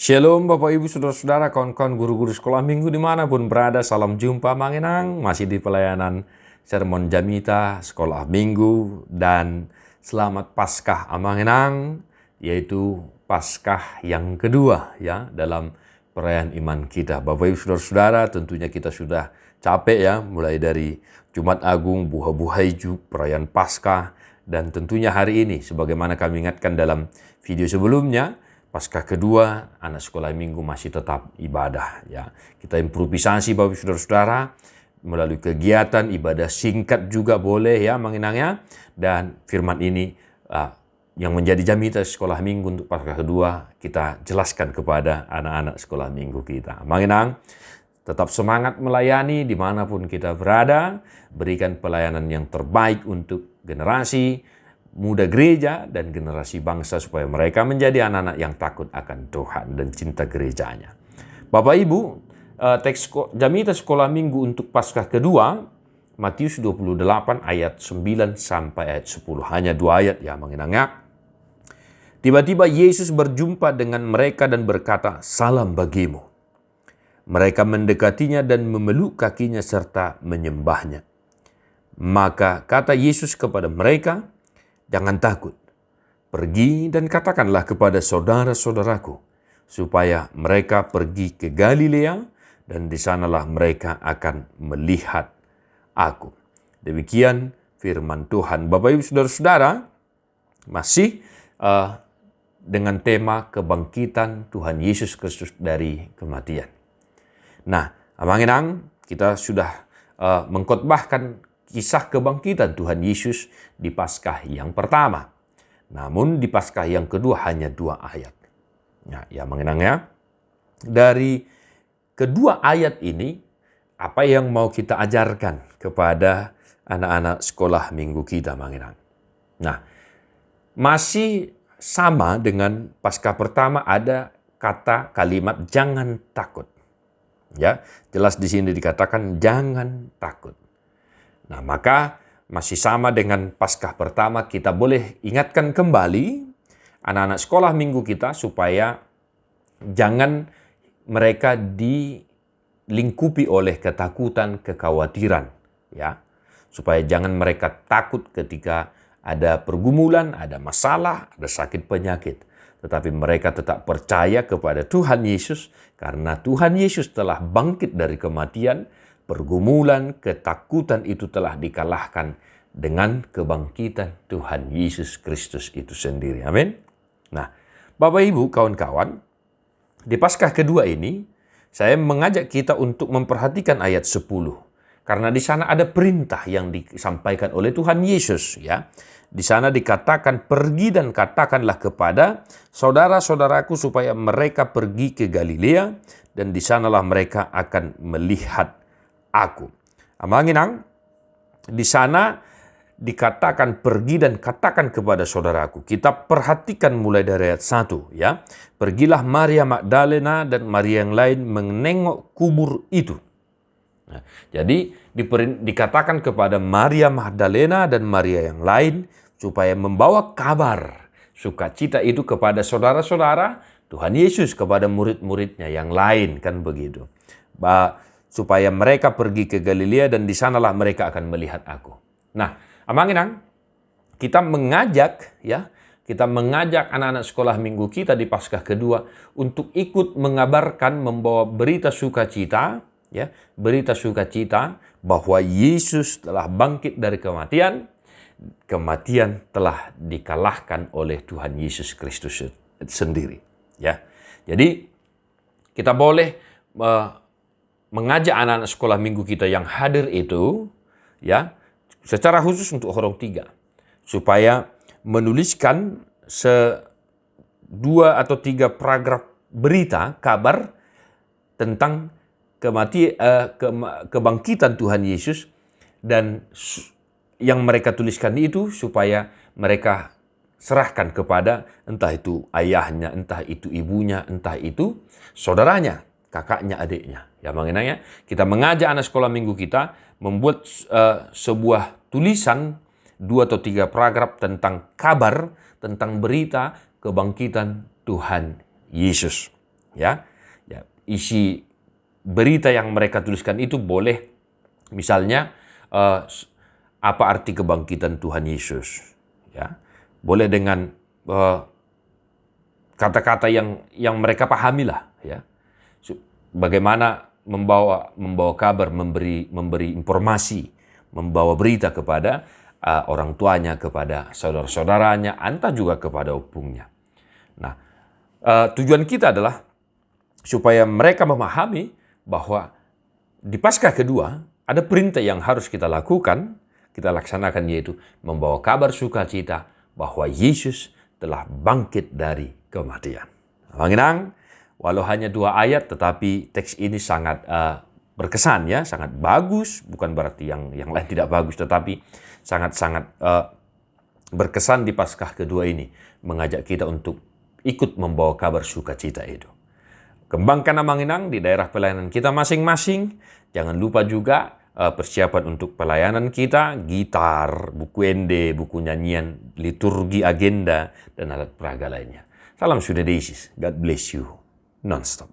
Shalom Bapak Ibu Saudara-saudara, kawan-kawan guru-guru sekolah minggu dimanapun berada, salam jumpa Manginang, masih di pelayanan Sermon Jamita Sekolah Minggu, dan selamat Paskah Manginang, yaitu Paskah yang kedua ya dalam perayaan iman kita. Bapak Ibu Saudara-saudara, tentunya kita sudah capek ya, mulai dari Jumat Agung, Buah-Buah Ijuk, perayaan Paskah, dan tentunya hari ini sebagaimana kami ingatkan dalam video sebelumnya, Paskah kedua, anak sekolah minggu masih tetap ibadah. Ya, kita improvisasi Bapak Saudara-saudara melalui kegiatan ibadah singkat juga boleh ya menginangnya. Dan firman ini yang menjadi jamita sekolah minggu untuk Paskah kedua kita jelaskan kepada anak-anak sekolah minggu kita. Menginang, tetap semangat melayani dimanapun kita berada, berikan pelayanan yang terbaik untuk generasi muda gereja dan generasi bangsa supaya mereka menjadi anak-anak yang takut akan Tuhan dan cinta gerejanya. Bapak Ibu, teks Jamita Sekolah Minggu untuk Paskah kedua, Matius 28 ayat 9 sampai ayat 10. Hanya 2 ayat ya mengenangnya. Tiba-tiba Yesus berjumpa dengan mereka dan berkata, "Salam bagimu." Mereka mendekatinya dan memeluk kakinya serta menyembahnya. Maka kata Yesus kepada mereka, "Jangan takut, pergi dan katakanlah kepada saudara-saudaraku, supaya mereka pergi ke Galilea, dan di sanalah mereka akan melihat aku." Demikian firman Tuhan. Bapak Ibu Saudara-saudara, masih dengan tema kebangkitan Tuhan Yesus Kristus dari kematian. Nah, Amanginang, kita sudah mengkhotbahkan kisah kebangkitan Tuhan Yesus di Paskah yang pertama. Namun di Paskah yang kedua hanya 2 ayat. Ya mengenangnya. Dari kedua ayat ini, apa yang mau kita ajarkan kepada anak-anak sekolah minggu kita mengenang. Nah, masih sama dengan Paskah pertama ada kata kalimat jangan takut. Ya, jelas di sini dikatakan jangan takut. Nah, maka masih sama dengan Paskah pertama, kita boleh ingatkan kembali anak-anak sekolah minggu kita supaya jangan mereka dilingkupi oleh ketakutan, kekhawatiran, ya. Supaya jangan mereka takut ketika ada pergumulan, ada masalah, ada sakit penyakit. Tetapi mereka tetap percaya kepada Tuhan Yesus karena Tuhan Yesus telah bangkit dari kematian. Pergumulan, ketakutan itu telah dikalahkan dengan kebangkitan Tuhan Yesus Kristus itu sendiri. Amin. Nah, Bapak Ibu, kawan-kawan, di Paskah kedua ini, saya mengajak kita untuk memperhatikan ayat 10. Karena di sana ada perintah yang disampaikan oleh Tuhan Yesus. Ya. Di sana dikatakan, "Pergi dan katakanlah kepada saudara-saudaraku supaya mereka pergi ke Galilea, dan di sanalah mereka akan melihat aku." Amanginang, di sana dikatakan pergi dan katakan kepada saudaraku. Kita perhatikan mulai dari ayat 1 ya. Pergilah Maria Magdalena dan Maria yang lain menengok kubur itu. Nah, jadi dikatakan kepada Maria Magdalena dan Maria yang lain supaya membawa kabar sukacita itu kepada saudara-saudara Tuhan Yesus, kepada murid-muridnya yang lain, kan begitu. Supaya mereka pergi ke Galilea dan di sanalah mereka akan melihat aku. Nah, Amanginang, kita mengajak anak-anak sekolah minggu kita di Paskah kedua untuk ikut mengabarkan, membawa berita sukacita, ya, berita sukacita bahwa Yesus telah bangkit dari kematian. Kematian telah dikalahkan oleh Tuhan Yesus Kristus sendiri, ya. Jadi kita boleh mengajak anak-anak sekolah minggu kita yang hadir itu, ya, secara khusus untuk Horong 3, supaya menuliskan 2 atau 3 paragraf berita, kabar tentang kebangkitan Tuhan Yesus, dan yang mereka tuliskan itu supaya mereka serahkan kepada entah itu ayahnya, entah itu ibunya, entah itu saudaranya, kakaknya, adiknya. Ya, mengenanya kita mengajak anak sekolah minggu kita membuat sebuah tulisan 2 atau 3 paragraf tentang kabar, tentang berita kebangkitan Tuhan Yesus. Ya, isi berita yang mereka tuliskan itu boleh, misalnya apa arti kebangkitan Tuhan Yesus, ya, boleh dengan kata-kata yang mereka pahami lah, ya. Bagaimana membawa kabar, memberi informasi, membawa berita kepada orang tuanya, kepada saudara-saudaranya, entah juga kepada opungnya. Nah, tujuan kita adalah supaya mereka memahami bahwa di Paskah kedua ada perintah yang harus kita lakukan, kita laksanakan, yaitu membawa kabar sukacita bahwa Yesus telah bangkit dari kematian. Mengenang, walau hanya 2 ayat, tetapi teks ini sangat berkesan, ya, sangat bagus. Bukan berarti yang lain tidak bagus, tetapi sangat-sangat berkesan di Paskah kedua ini, mengajak kita untuk ikut membawa kabar sukacita itu. Kembangkan Manginang di daerah pelayanan kita masing-masing. Jangan lupa juga persiapan untuk pelayanan kita, gitar, buku ende, buku nyanyian, liturgi, agenda, dan alat peraga lainnya. Salam Sudadesis. God bless you. Non-stop.